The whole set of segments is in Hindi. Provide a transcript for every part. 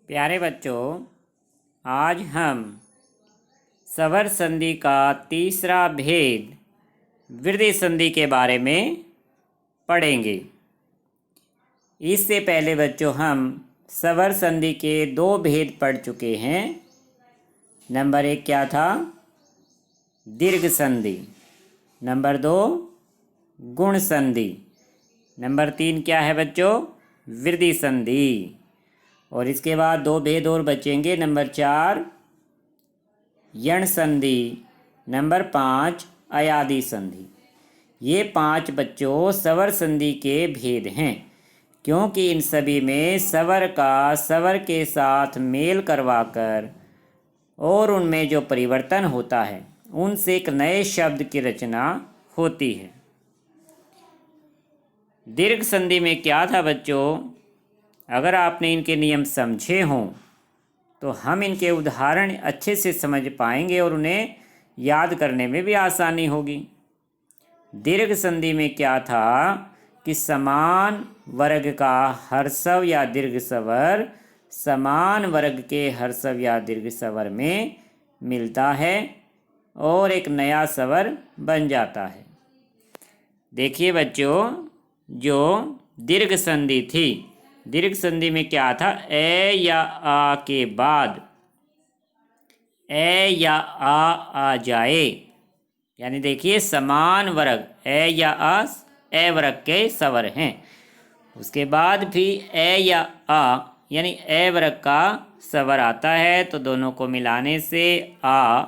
प्यारे बच्चों, आज हम स्वर संधि का तीसरा भेद वृद्धि संधि के बारे में पढ़ेंगे। इससे पहले बच्चों हम स्वर संधि के दो भेद पढ़ चुके हैं। नंबर 1 क्या था? दीर्घ संधि। नंबर 2 गुण संधि। नंबर 3 क्या है बच्चों? वृद्धि संधि। और इसके बाद दो भेद और बचेंगे। नंबर 4 यण संधि। नंबर 5 अयादि संधि। ये 5 बच्चों स्वर संधि के भेद हैं, क्योंकि इन सभी में स्वर का स्वर के साथ मेल करवाकर और उनमें जो परिवर्तन होता है उनसे एक नए शब्द की रचना होती है। दीर्घ संधि में क्या था बच्चों? अगर आपने इनके नियम समझे हों तो हम इनके उदाहरण अच्छे से समझ पाएंगे और उन्हें याद करने में भी आसानी होगी। दीर्घ संधि में क्या था कि समान वर्ग का ह्रस्व या दीर्घ स्वर समान वर्ग के ह्रस्व या दीर्घ स्वर में मिलता है और एक नया स्वर बन जाता है। देखिए बच्चों, जो दीर्घ संधि थी, दीर्घ संधि में क्या था? ए या आ के बाद ए या आ जाए, यानी देखिए समान वर्ग ए या आ ए वर्ग के स्वर हैं। उसके बाद भी ए या आ यानी ए वर्ग का स्वर आता है तो दोनों को मिलाने से आ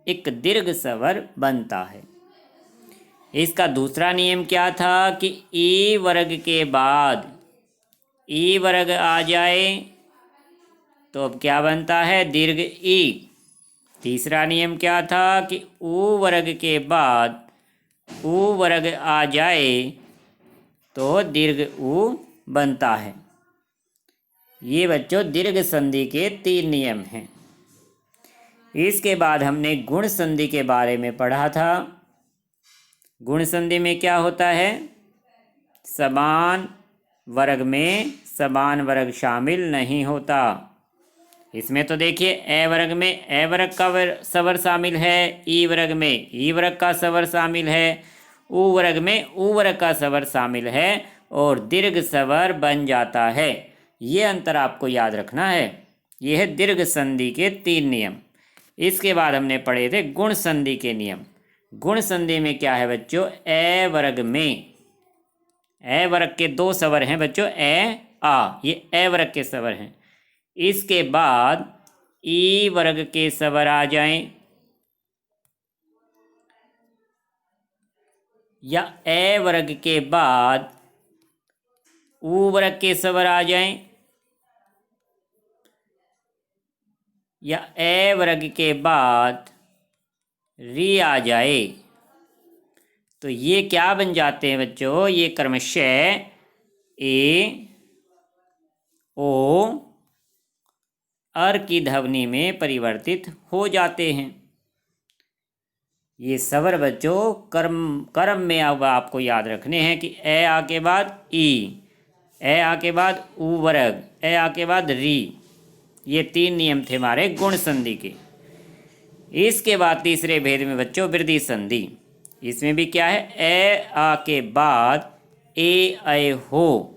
एक दीर्घ स्वर बनता है। इसका दूसरा नियम क्या था कि ई वर्ग के बाद ई वर्ग आ जाए तो अब क्या बनता है? दीर्घ ई। तीसरा नियम क्या था कि ऊ वर्ग के बाद ऊ वर्ग आ जाए तो दीर्घ ऊ बनता है। ये बच्चों दीर्घ संधि के 3 नियम हैं। इसके बाद हमने गुण संधि के बारे में पढ़ा था। गुण संधि में क्या होता है? समान वर्ग में समान वर्ग शामिल नहीं होता। इसमें तो देखिए ए वर्ग में ए वर्ग का स्वर शामिल है, ई वर्ग में ई वर्ग का स्वर शामिल है, ऊ वर्ग में ऊ वर्ग का स्वर शामिल है और दीर्घ स्वर बन जाता है। ये अंतर आपको याद रखना है। यह है दीर्घ संधि के 3 नियम। इसके बाद हमने पढ़े थे गुण संधि के नियम। गुण संधि में क्या है बच्चों? ए वर्ग में ए वर्ग के 2 स्वर हैं बच्चों, ए आ, ये ए वर्ग के स्वर हैं। इसके बाद ई वर्ग के स्वर आ जाएं या ए वर्ग के बाद ऊ वर्ग के स्वर आ जाएं या ए वर्ग के बाद री आ जाए, तो ये क्या बन जाते हैं बच्चों? ये क्रमशः ए ओ अर की ध्वनि में परिवर्तित हो जाते हैं। ये स्वर बच्चों क्रम में अब आपको याद रखने हैं कि ए आ के बाद ई, ए आ के बाद ऊ वर्ग, ए आ के बाद री। ये 3 नियम थे हमारे गुण संधि के। इसके बाद तीसरे भेद में बच्चों वृद्धि संधि। इसमें भी क्या है? ए आ के बाद ए अय हो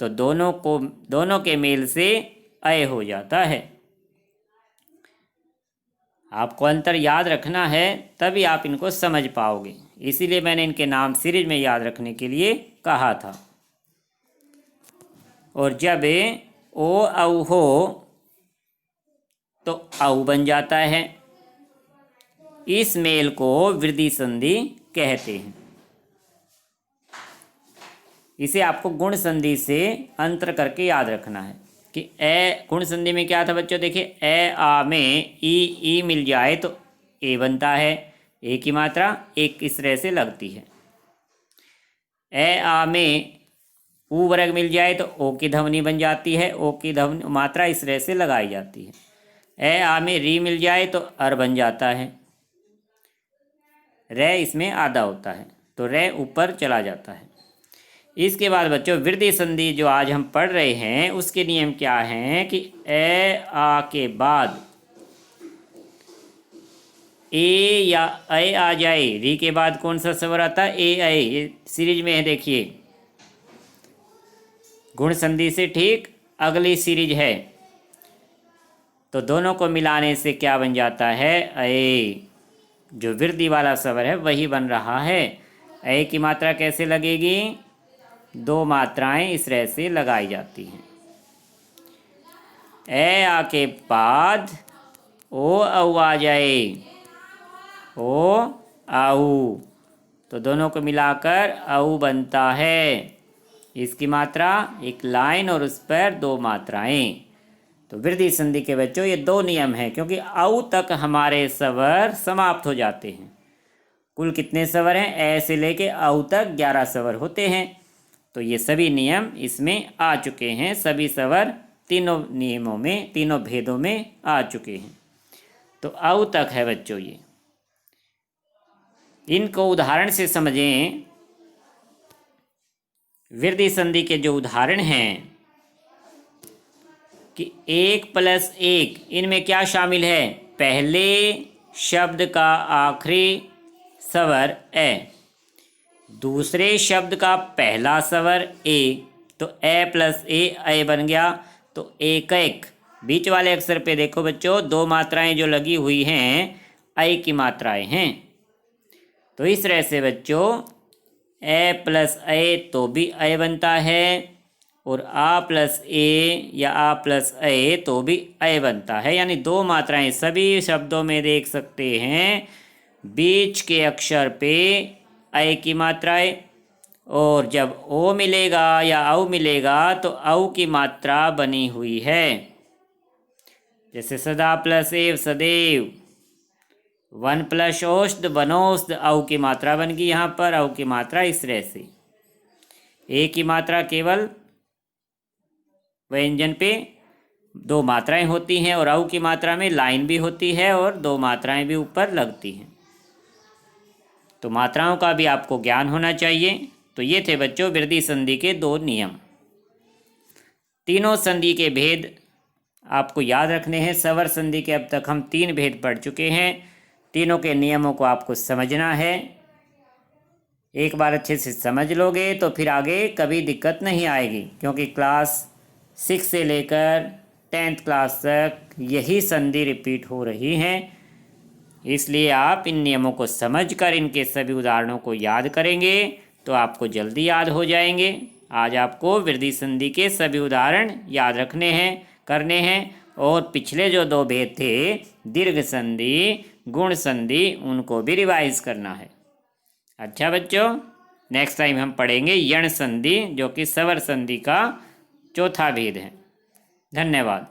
तो दोनों के मेल से अय हो जाता है। आपको अंतर याद रखना है, तभी आप इनको समझ पाओगे। इसीलिए मैंने इनके नाम सीरीज में याद रखने के लिए कहा था। और जब ओ औ हो तो औ बन जाता है। इस मेल को वृद्धि संधि कहते हैं। इसे आपको गुण संधि से अंतर करके याद रखना है कि ए गुण संधि में क्या था बच्चों? देखिए ए आ में ई मिल जाए तो ए बनता है, ए की मात्रा एक इस तरह से लगती है। ए आ में ऊ वर्ग मिल जाए तो ओ की ध्वनि बन जाती है, ओ की ध्वनि मात्रा इस तरह से लगाई जाती है। ए आ में री मिल जाए तो अर बन जाता है, रे इसमें आधा होता है तो रे ऊपर चला जाता है। इसके बाद बच्चों वृद्धि संधि जो आज हम पढ़ रहे हैं उसके नियम क्या हैं कि ए आ के बाद ए या ए आ जाए, री के बाद कौन सा स्वर आता है, ए ए, ये सीरीज में है देखिए, गुण संधि से ठीक अगली सीरीज है, तो दोनों को मिलाने से क्या बन जाता है, ए। जो वृद्धि वाला स्वर है वही बन रहा है। ए की मात्रा कैसे लगेगी, दो मात्राएं इस तरह से लगाई जाती हैं। ए आ के बाद ओ औ आ जाए, ओ आऊ, तो दोनों को मिलाकर औ बनता है। इसकी मात्रा एक लाइन और उस पर दो मात्राएं। तो वृद्धि संधि के बच्चों ये दो नियम हैं, क्योंकि औ तक हमारे स्वर समाप्त हो जाते हैं। कुल कितने स्वर हैं, ए से लेके औ तक 11 स्वर होते हैं। तो ये सभी नियम इसमें आ चुके हैं, सभी स्वर तीनों नियमों में, तीनों भेदों में आ चुके हैं। तो औ तक है बच्चों ये। इनको उदाहरण से समझें। वृद्धि संधि के जो उदाहरण हैं कि 1 + 1, इनमें क्या शामिल है, पहले शब्द का आखिरी स्वर ए, दूसरे शब्द का पहला स्वर ए, तो ए + ए बन गया। तो एक एक बीच वाले अक्षर पे देखो बच्चों, दो मात्राएं जो लगी हुई हैं ऐ की मात्राएं हैं। तो इस तरह से बच्चों ए + ए तो भी ए बनता है, और आ + ए या आ + ए तो भी ए बनता है। यानी दो मात्राएं सभी शब्दों में देख सकते हैं, बीच के अक्षर पे ए की मात्राएं, और जब ओ मिलेगा या औ मिलेगा तो औ की मात्रा बनी हुई है। जैसे सदा + एव सदैव, वन + औषध वनौषध, औ की मात्रा बन गई यहाँ पर। औ की मात्रा इस तरह से, ए की मात्रा केवल व्यंजन पे दो मात्राएं होती हैं, और औ की मात्रा में लाइन भी होती है और दो मात्राएं भी ऊपर लगती हैं। तो मात्राओं का भी आपको ज्ञान होना चाहिए। तो ये थे बच्चों वृद्धि संधि के दो नियम। तीनों संधि के भेद आपको याद रखने हैं। स्वर संधि के अब तक हम 3 भेद पढ़ चुके हैं। तीनों के नियमों को आपको समझना है। एक बार अच्छे से समझ लोगे तो फिर आगे कभी दिक्कत नहीं आएगी, क्योंकि क्लास 6 से लेकर 10th क्लास तक यही संधि रिपीट हो रही हैं। इसलिए आप इन नियमों को समझकर इनके सभी उदाहरणों को याद करेंगे तो आपको जल्दी याद हो जाएंगे। आज आपको वृद्धि संधि के सभी उदाहरण याद रखने हैं, करने हैं, और पिछले जो 2 भेद थे दीर्घ संधि, गुण संधि, उनको भी रिवाइज करना है। अच्छा बच्चों, नेक्स्ट टाइम हम पढ़ेंगे यण संधि, जो कि स्वर संधि का चौथा भेद है। धन्यवाद।